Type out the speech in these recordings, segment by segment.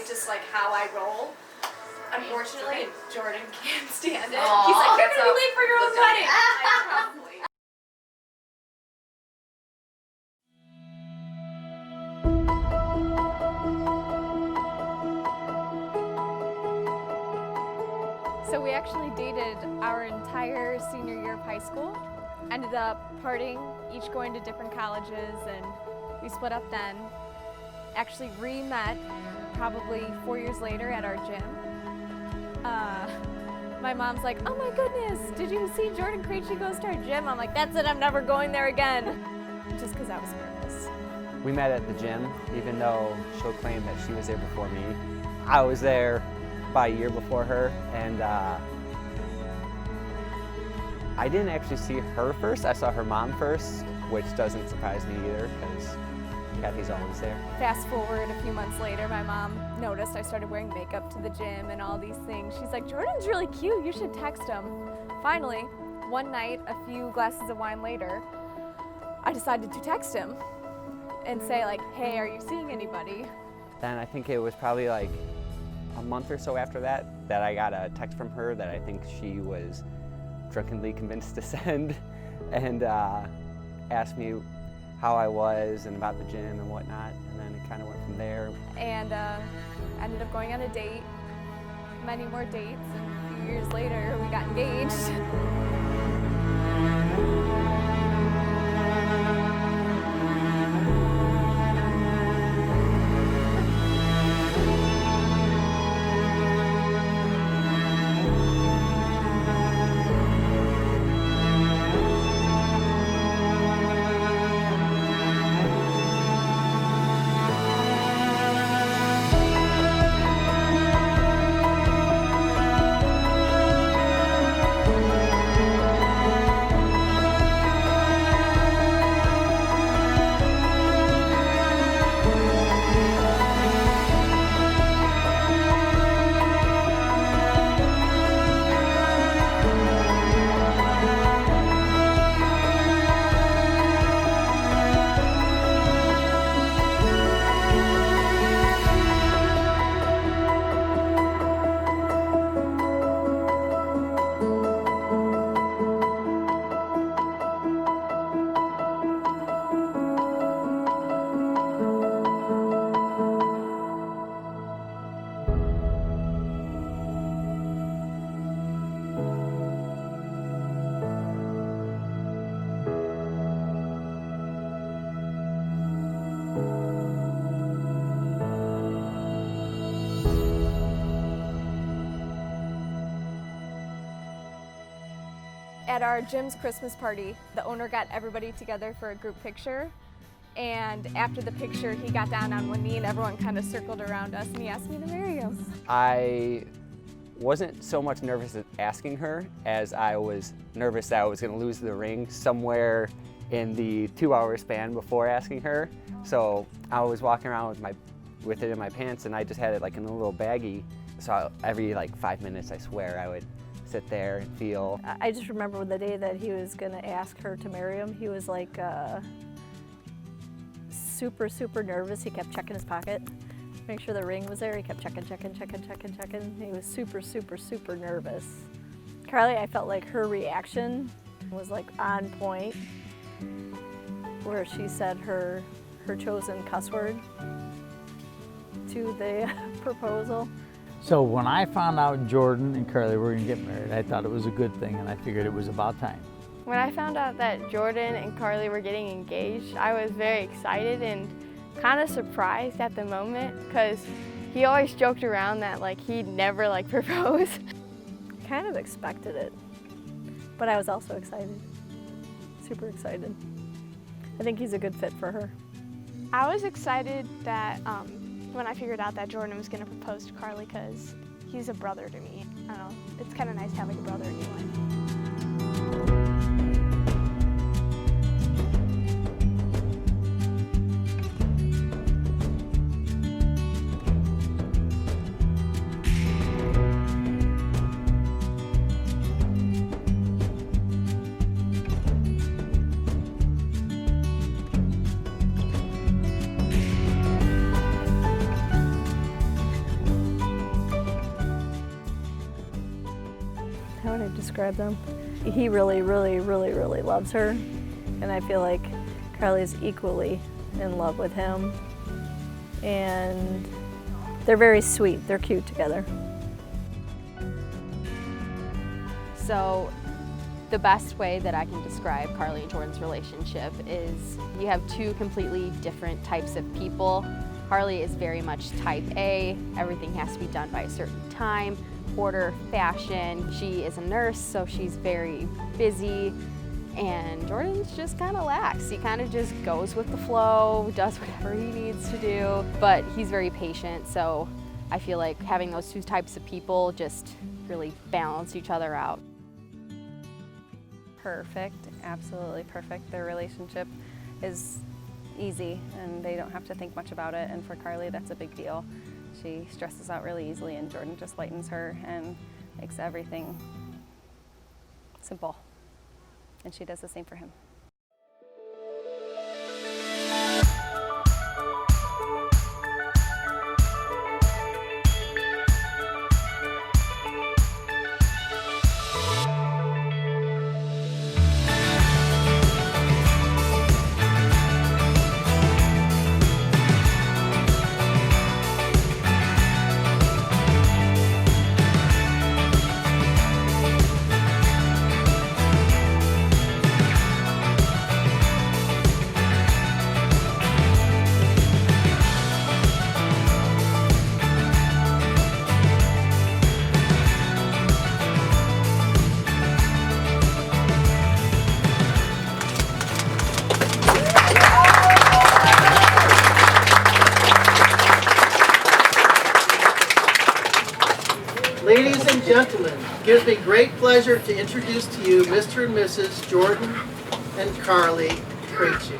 It's just like how I roll. Unfortunately, Jordan can't stand it. Aww, He's like, you're gonna be late for your own wedding. Probably. So we actually dated our entire senior year of high school. Ended up partying, each going to different colleges, and we split up then. Actually re-met probably 4 years later at our gym. My mom's like, oh my goodness, did you see Jordan Krejci goes to our gym? I'm like, that's it, I'm never going there again. Just because I was nervous. We met at the gym, even though she'll claim that she was there before me. I was there about a year before her, and I didn't actually see her first. I saw her mom first, which doesn't surprise me either, because Kathy's always there. Fast forward a few months later, my mom noticed I started wearing makeup to the gym and all these things. She's like, Jordan's really cute, you should text him. Finally, one night, a few glasses of wine later, I decided to text him and say like, hey, are you seeing anybody? Then I think it was probably like a month or so after that I got a text from her that I think she was drunkenly convinced to send, and asked me how I was and about the gym and whatnot, and then it kind of went from there. And ended up going on a date, many more dates, and a few years later we got engaged. At our gym's Christmas party, the owner got everybody together for a group picture. And after the picture, he got down on one knee and everyone kind of circled around us and he asked me to marry him. I wasn't so much nervous at asking her as I was nervous that I was going to lose the ring somewhere in the 2-hour span before asking her. So I was walking around with it in my pants, and I just had it like in a little baggie. So every like 5 minutes, I swear, I would sit there and feel. I just remember the day that he was going to ask her to marry him, he was like super nervous. He kept checking his pocket, make sure the ring was there. He kept checking. He was super nervous. Carly, I felt like her reaction was like on point, where she said her chosen cuss word to the proposal. So when I found out Jordan and Carly were going to get married, I thought it was a good thing, and I figured it was about time. When I found out that Jordan and Carly were getting engaged, I was very excited and kind of surprised at the moment, because he always joked around that like he'd never like propose. Kind of expected it, but I was also excited, super excited. I think he's a good fit for her. I was excited that when I figured out that Jordan was going to propose to Carly, because he's a brother to me. I don't know, it's kind of nice to have like a brother in your life. I'd describe them. He really, really, really, really loves her, and I feel like Carly's equally in love with him. And they're very sweet. They're cute together. So the best way that I can describe Carly and Jordan's relationship is you have two completely different types of people. Carly is very much type A. Everything has to be done by a certain time, order, fashion. She is a nurse, so she's very busy. And Jordan's just kind of lax. He kind of just goes with the flow, does whatever he needs to do, but he's very patient, so I feel like having those two types of people just really balance each other out. Perfect, absolutely perfect. Their relationship is easy and they don't have to think much about it, and for Carly that's a big deal. She stresses out really easily and Jordan just lightens her and makes everything simple. And she does the same for him. Ladies and gentlemen, it gives me great pleasure to introduce to you Mr. and Mrs. Jordan and Carly Krejci.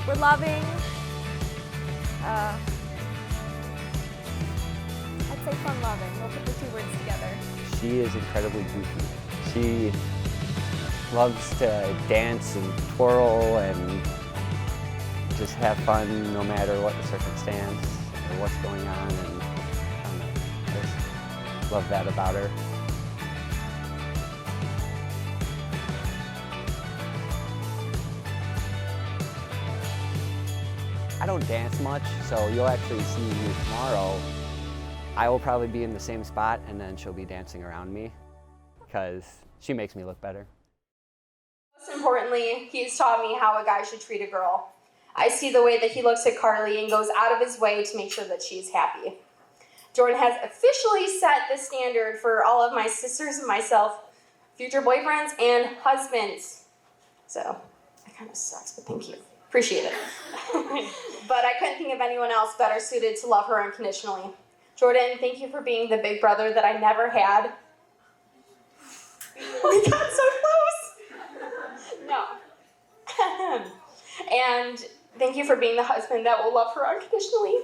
We're loving. I'd say fun loving. We'll put the two words together. She is incredibly goofy. She loves to dance and twirl and just have fun no matter what the circumstance or what's going on, and I just love that about her. I don't dance much, so you'll actually see me tomorrow. I will probably be in the same spot and then she'll be dancing around me because she makes me look better. Most importantly, he's taught me how a guy should treat a girl. I see the way that he looks at Carly and goes out of his way to make sure that she's happy. Jordan has officially set the standard for all of my sisters and myself, future boyfriends and husbands. So, that kind of sucks, but thank you. Appreciate it. But I couldn't think of anyone else better suited to love her unconditionally. Jordan, thank you for being the big brother that I never had. We got so close. No. And thank you for being the husband that will love her unconditionally.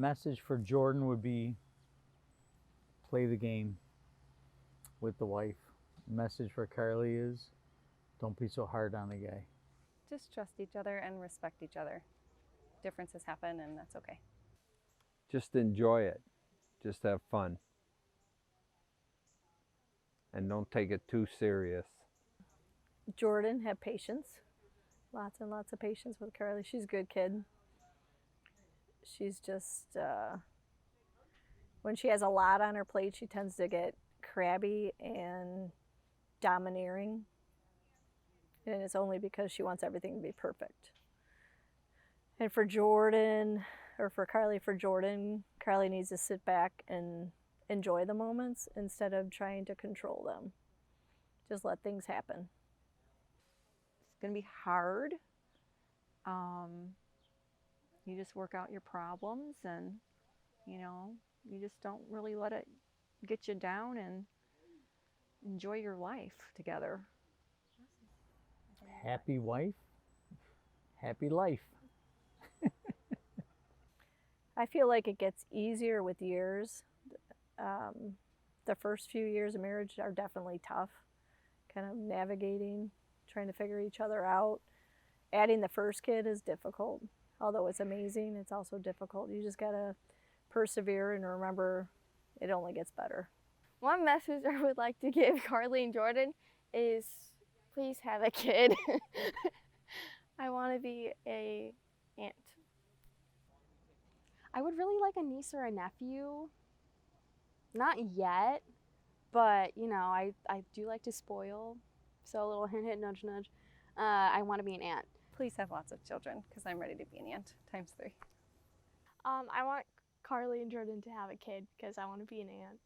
message for Jordan would be play the game with the wife. The message for Carly is don't be so hard on the guy. Just trust each other and respect each other. Differences happen and that's okay. Just enjoy it. Just have fun. And don't take it too serious. Jordan, have patience. Lots and lots of patience with Carly. She's a good kid. She's just, when she has a lot on her plate, she tends to get crabby and domineering. And it's only because she wants everything to be perfect. And for Jordan, or for Jordan, Carly needs to sit back and enjoy the moments instead of trying to control them. Just let things happen. It's going to be hard. You just work out your problems and, you know, you just don't really let it get you down and enjoy your life together. Happy wife, happy life. I feel like it gets easier with years. The first few years of marriage are definitely tough, kind of navigating, trying to figure each other out. Adding the first kid is difficult. Although it's amazing, it's also difficult. You just gotta persevere and remember it only gets better. One message I would like to give Carly and Jordan is please have a kid. I want to be an aunt. I would really like a niece or a nephew. Not yet, but you know, I do like to spoil. So a little hint, hint, nudge, nudge. I want to be an aunt. Please have lots of children because I'm ready to be an aunt times 3. I want Carly and Jordan to have a kid because I want to be an aunt.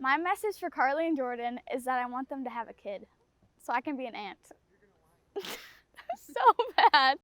My message for Carly and Jordan is that I want them to have a kid so I can be an aunt. So bad.